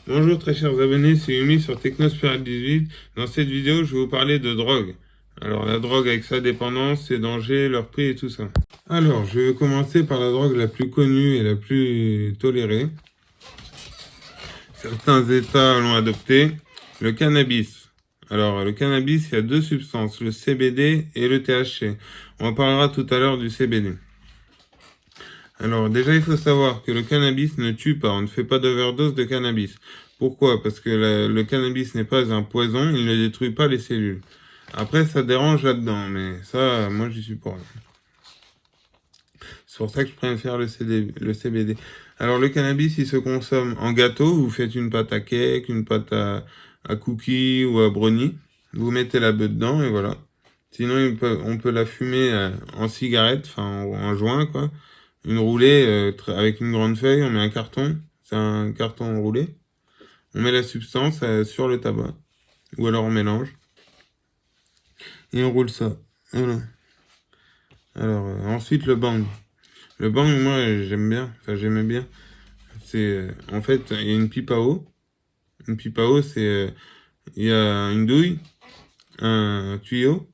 Bonjour très chers abonnés, c'est Yumi sur Technospiral18. Dans cette vidéo, je vais vous parler de drogue. Alors la drogue avec sa dépendance, ses dangers, leur prix et tout ça. Alors, je vais commencer par la drogue la plus connue et la plus tolérée. Certains États l'ont adopté, le cannabis. Alors, le cannabis, il y a deux substances, le CBD et le THC. On parlera tout à l'heure du CBD. Alors, déjà, il faut savoir que le cannabis ne tue pas. On ne fait pas d'overdose de cannabis. Pourquoi? Parce que le cannabis n'est pas un poison, il ne détruit pas les cellules. Après, ça dérange là-dedans, mais ça, moi, j'y suis pour rien. C'est pour ça que je préfère le CBD. Alors, le cannabis, il se consomme en gâteau. Vous faites une pâte à cake, une pâte à cookies ou à brownie. Vous mettez la beuh dedans et voilà. Sinon, on peut la fumer en cigarette, enfin en joint, quoi. Une roulée avec une grande feuille, on met un carton. C'est un carton roulé. On met la substance sur le tabac. Ou alors on mélange. Et on roule ça. Voilà. Alors, ensuite, le bang. Le bang, moi, j'aime bien. Enfin, j'aimais bien. C'est, en fait, il y a une pipe à eau. Une pipe à eau, c'est, il y a une douille, un tuyau,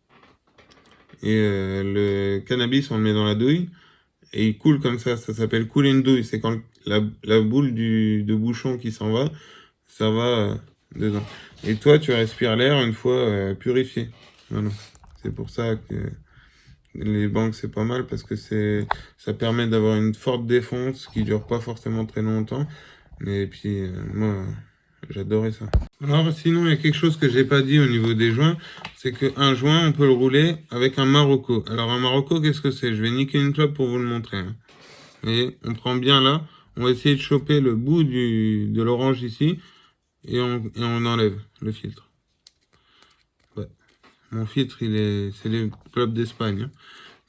et le cannabis, on le met dans la douille, et il coule comme ça s'appelle couler une douille. C'est quand la boule de bouchon qui s'en va, ça va dedans. Et toi, tu respires l'air une fois purifié. Voilà. C'est pour ça que les bangs, c'est pas mal, parce que ça permet d'avoir une forte défonce qui dure pas forcément très longtemps. Et puis, moi, j'adorais ça. Alors, sinon, il y a quelque chose que j'ai pas dit au niveau des joints, c'est qu'un joint, on peut le rouler avec un Marocco. Alors, un Marocco, qu'est-ce que c'est? Je vais niquer une clope pour vous le montrer. Hein. Vous voyez, on prend bien là, on va essayer de choper le bout de l'orange ici, et on enlève le filtre. Ouais. Mon filtre, c'est les clubs d'Espagne. Hein.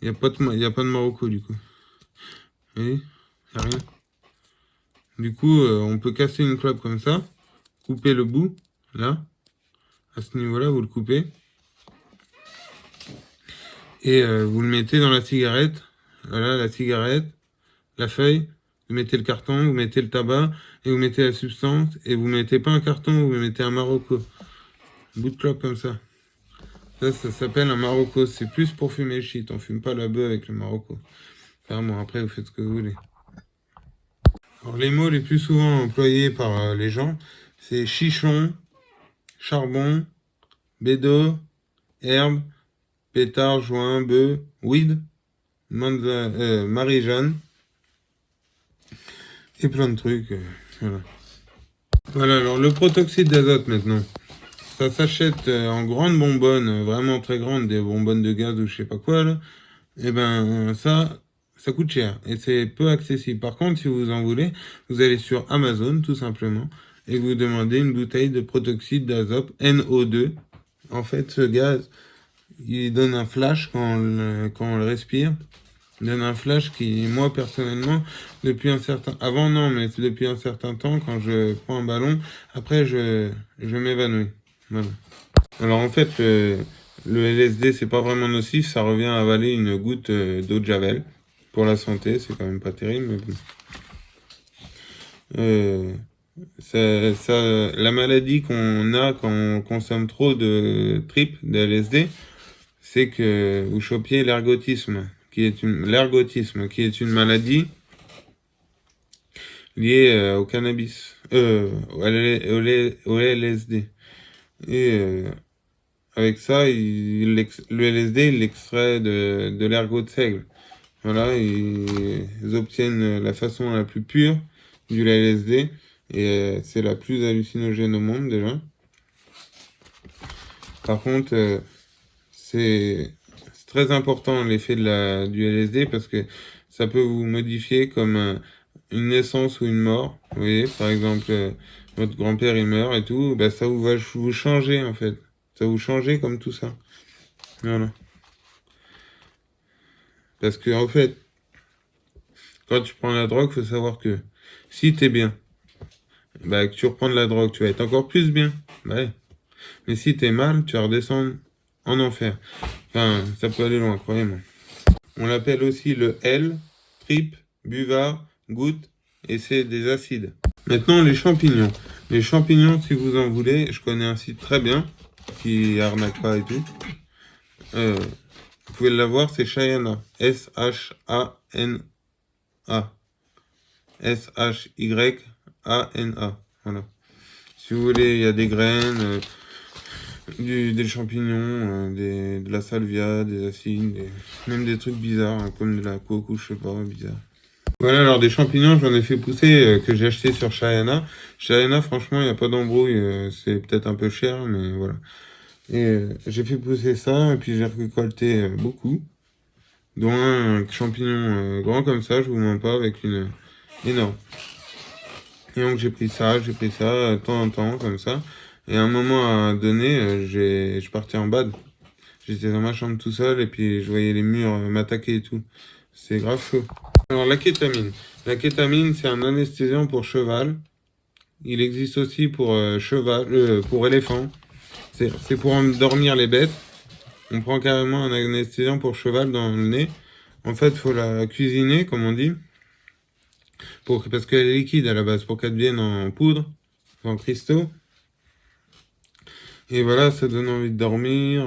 Il n'y a pas de Marocco, du coup. Vous voyez, il n'y a rien. Du coup, on peut casser une clope comme ça, couper le bout, là. À ce niveau-là, vous le coupez. Et vous le mettez dans la cigarette. Voilà, la cigarette, la feuille. Vous mettez le carton, vous mettez le tabac, et vous mettez la substance. Et vous mettez pas un carton, vous mettez un Marocco. Bout de clope comme ça. Ça s'appelle un Marocco. C'est plus pour fumer le shit. On fume pas la beuh avec le Marocco. Enfin bon, après, vous faites ce que vous voulez. Alors, les mots les plus souvent employés par les gens, c'est chichon, charbon, bédo, herbe, pétard, joint, bœuf, weed, Marie-Jeanne, et plein de trucs. Voilà. Voilà, alors le protoxyde d'azote maintenant. Ça s'achète en grandes bonbonnes, vraiment très grandes, des bonbonnes de gaz ou je sais pas quoi, là. Et ben, ça coûte cher et c'est peu accessible. Par contre, si vous en voulez, vous allez sur Amazon, tout simplement, et vous demandez une bouteille de protoxyde d'azote, NO2. En fait, ce gaz, il donne un flash quand on le respire. Il donne un flash qui, moi, personnellement, avant non, mais depuis un certain temps, quand je prends un ballon, après, je m'évanouis. Voilà. Alors, en fait, le LSD, c'est pas vraiment nocif, ça revient à avaler une goutte d'eau de Javel. Pour la santé, c'est quand même pas terrible, mais bon. La maladie qu'on a quand on consomme trop de tripes, de LSD, c'est que vous chopiez l'ergotisme, qui est une maladie liée au cannabis, au LSD. Et avec ça, le LSD, il l'extrait de l'ergot de seigle. Voilà, ils obtiennent la façon la plus pure du LSD, et c'est la plus hallucinogène au monde déjà. Par contre, c'est très important l'effet du LSD, parce que ça peut vous modifier comme une naissance ou une mort. Vous voyez, par exemple, votre grand-père il meurt et tout, bah, ça va vous changer en fait. Ça va vous changer comme tout ça. Voilà. Parce que en fait, quand tu prends la drogue, faut savoir que si t'es bien, bah, que tu reprends de la drogue, tu vas être encore plus bien. Bah, ouais. Mais si t'es mal, tu vas redescendre en enfer. Enfin, ça peut aller loin, croyez-moi. On l'appelle aussi le L, trip, buvard, goutte, et c'est des acides. Maintenant, les champignons. Les champignons, si vous en voulez, je connais un site très bien qui arnaque pas et tout. Vous pouvez l'avoir, c'est Shayana. S-H-A-N-A. S-H-Y-A-N-A. Voilà. Si vous voulez, il y a des graines, des champignons, de la salvia, des acides, même des trucs bizarres, hein, comme de la coque ou je sais pas, bizarre. Voilà, alors des champignons, j'en ai fait pousser que j'ai acheté sur Shayana. Shayana, franchement, il n'y a pas d'embrouille, c'est peut-être un peu cher, mais voilà. Et j'ai fait pousser ça, et puis j'ai récolté beaucoup, dont un champignon grand comme ça, je vous mens pas, avec une énorme. Et donc j'ai pris ça de temps en temps, comme ça. Et à un moment donné, je partais en bad. J'étais dans ma chambre tout seul, et puis je voyais les murs m'attaquer et tout. C'est grave chaud. Alors la kétamine. La kétamine, c'est un anesthésiant pour cheval. Il existe aussi pour pour éléphant. C'est pour endormir les bêtes. On prend carrément un anesthésiant pour cheval dans le nez. En fait, il faut la cuisiner, comme on dit, parce qu'elle est liquide à la base, pour qu'elle devienne en poudre, en cristaux. Et voilà, ça donne envie de dormir.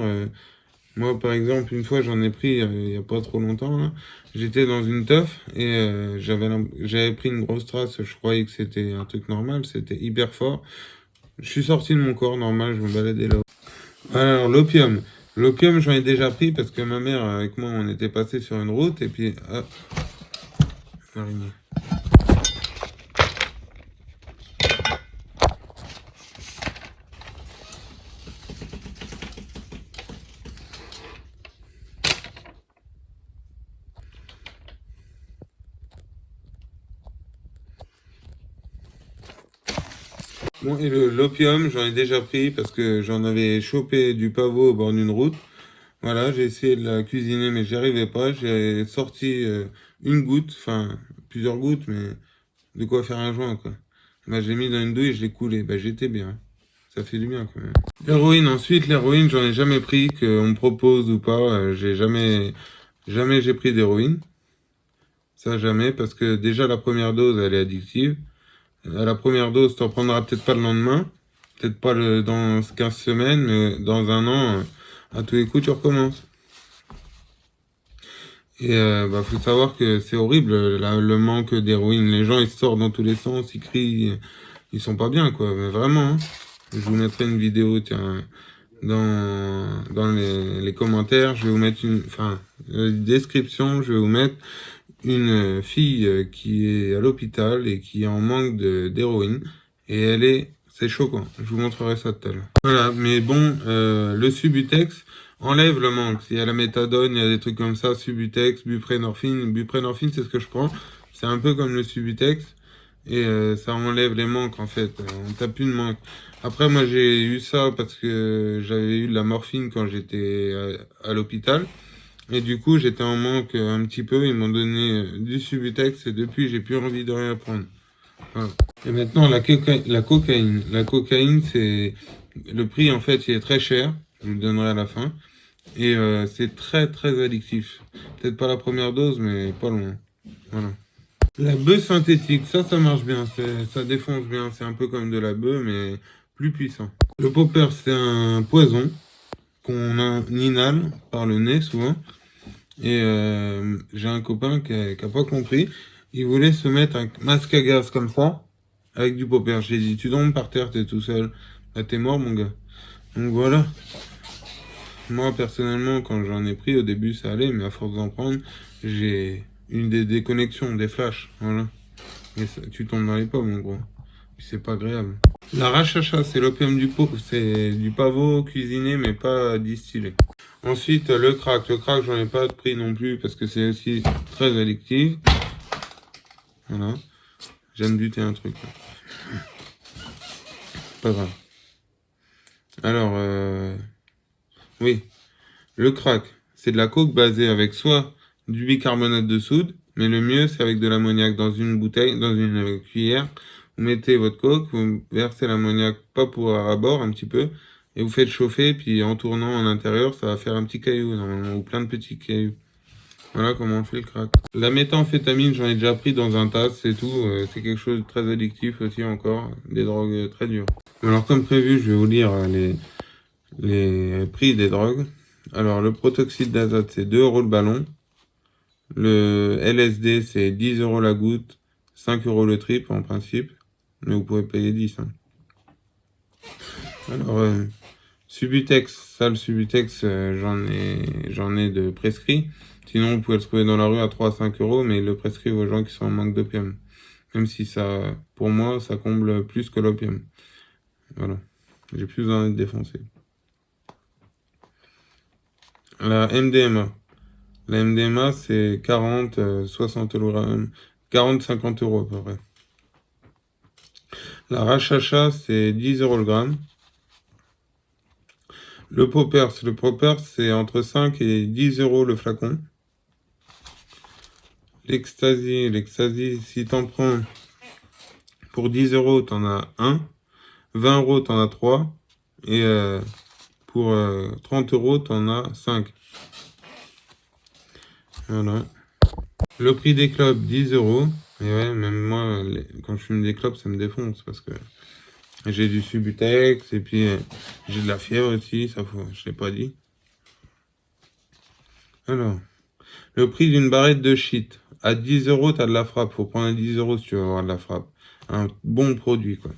Moi, par exemple, une fois, j'en ai pris il n'y a pas trop longtemps, là. J'étais dans une teuf et j'avais pris une grosse trace. Je croyais que c'était un truc normal, c'était hyper fort. Je suis sorti de mon corps normal, je me baladais là. Alors, l'opium. L'opium, j'en ai déjà pris parce que ma mère, avec moi, on était passé sur une route et puis... Ah, l'araignée. Bon, et l'opium, j'en ai déjà pris parce que j'en avais chopé du pavot au bord d'une route. Voilà, j'ai essayé de la cuisiner, mais j'y arrivais pas. J'ai sorti une goutte, enfin plusieurs gouttes, mais de quoi faire un joint, quoi. Bah, j'ai mis dans une douille et je l'ai coulé. Bah, j'étais bien. Ça fait du bien, quand même. L'héroïne, ensuite, l'héroïne, j'en ai jamais pris, qu'on me propose ou pas. J'ai jamais j'ai pris d'héroïne. Ça, jamais, parce que déjà, la première dose, elle est addictive. À la première dose, t'en prendras peut-être pas le lendemain, peut-être pas dans 15 semaines, mais dans un an, à tous les coups, tu recommences. Et bah, faut savoir que c'est horrible, le manque d'héroïne. Les gens, ils sortent dans tous les sens, ils crient, ils sont pas bien, quoi. Mais vraiment, hein. Je vous mettrai une vidéo, tiens, dans les commentaires. Je vais vous mettre enfin, description, je vais vous mettre une fille qui est à l'hôpital et qui est en manque d'héroïne. Et c'est choquant. Je vous montrerai ça tout à l'heure. Voilà, mais bon, le Subutex enlève le manque. Il y a la méthadone, il y a des trucs comme ça, Subutex, buprenorphine. Buprenorphine, c'est ce que je prends. C'est un peu comme le Subutex. Et ça enlève les manques, en fait. On t'a plus de manque. Après, moi, j'ai eu ça parce que j'avais eu de la morphine quand j'étais à l'hôpital. Et du coup, j'étais en manque un petit peu. Ils m'ont donné du Subutex et depuis, j'ai plus envie de rien prendre. Voilà. Et maintenant, la cocaïne. La cocaïne, c'est... Le prix, en fait, il est très cher. Je vous le donnerai à la fin. Et c'est très, très addictif. Peut-être pas la première dose, mais pas loin. Voilà. La bœuf synthétique, ça marche bien. Ça défonce bien. C'est un peu comme de la bœuf, mais plus puissant. Le popper, c'est un poison qu'on inhale par le nez, souvent. Et j'ai un copain qui a pas compris. Il voulait se mettre un masque à gaz comme ça, avec du popper. J'ai dit, tu tombes par terre, t'es tout seul. Là, t'es mort, mon gars. Donc voilà. Moi, personnellement, quand j'en ai pris, au début, ça allait, mais à force d'en prendre, j'ai une des déconnexions, des flashs. Voilà. Et ça, tu tombes dans les pommes, en gros. Puis c'est pas agréable. La rachacha, c'est l'opium du pot. C'est du pavot cuisiné, mais pas distillé. Ensuite, le crack. Le crack, j'en ai pas pris non plus parce que c'est aussi très addictif. Voilà. Je viens de buter un truc. Là. Pas grave. Alors, oui. Le crack, c'est de la coke basée avec soit du bicarbonate de soude, mais le mieux, c'est avec de l'ammoniac dans une bouteille, dans une cuillère. Vous mettez votre coke, vous versez l'ammoniac pas pour à bord un petit peu, et vous faites chauffer, puis en tournant en intérieur, ça va faire un petit caillou, normalement, ou plein de petits cailloux. Voilà comment on fait le crack. La méthamphétamine, j'en ai déjà pris dans un tas, c'est tout. C'est quelque chose de très addictif aussi encore. Des drogues très dures. Alors comme prévu, je vais vous lire les prix des drogues. Alors le protoxyde d'azote, c'est 2 € le ballon. Le LSD, c'est 10 € la goutte, 5 € le trip en principe. Mais vous pouvez payer 10. Hein. Alors, Subutex, ça le Subutex, j'en ai de prescrit. Sinon, vous pouvez le trouver dans la rue à 3 à 5 €, mais il le prescrit aux gens qui sont en manque d'opium. Même si ça, pour moi, ça comble plus que l'opium. Voilà. J'ai plus besoin d'être défoncé. La MDMA. La MDMA, c'est 40, 60 € 40, 50 € à peu près. La Rachacha, c'est 10 € le gramme. Le Poppers, c'est entre 5 et 10 € le flacon. L'Ecstasy, si t'en prends pour 10 € t'en as 1. 20 € t'en as 3. Et pour 30 € t'en as 5. Voilà. Le prix des clopes, 10 €. Et ouais, même moi, quand je fume des clopes, ça me défonce parce que j'ai du Subutex et puis j'ai de la fièvre aussi, ça faut, je l'ai pas dit. Alors, le prix d'une barrette de shit. À 10 € t'as de la frappe. Faut prendre à 10 € si tu veux avoir de la frappe. Un bon produit, quoi.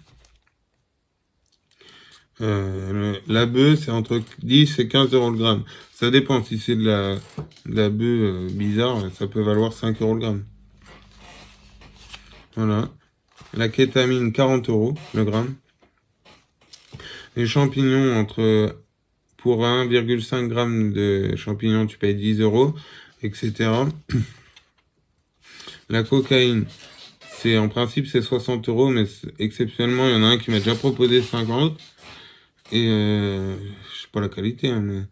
La bœuf, c'est entre 10 et 15 € le gramme. Ça dépend. Si c'est de la bœuf bizarre, ça peut valoir 5 € le gramme. Voilà. La kétamine, 40 € le gramme. Les champignons, pour 1,5 g de champignons, tu payes 10 €, etc. La cocaïne, en principe, c'est 60 €, mais exceptionnellement, il y en a un qui m'a déjà proposé 50. Et je sais pas la qualité, hein, mais...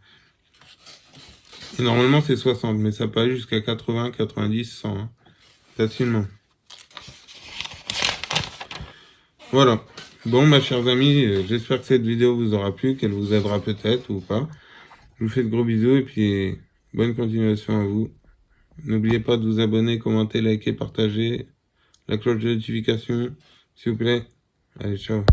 Et normalement, c'est 60, mais ça peut aller jusqu'à 80, 90, 100, hein, facilement. Voilà. Bon, mes chers amis, j'espère que cette vidéo vous aura plu, qu'elle vous aidera peut-être ou pas. Je vous fais de gros bisous et puis bonne continuation à vous. N'oubliez pas de vous abonner, commenter, liker, partager, la cloche de notification, s'il vous plaît. Allez, ciao.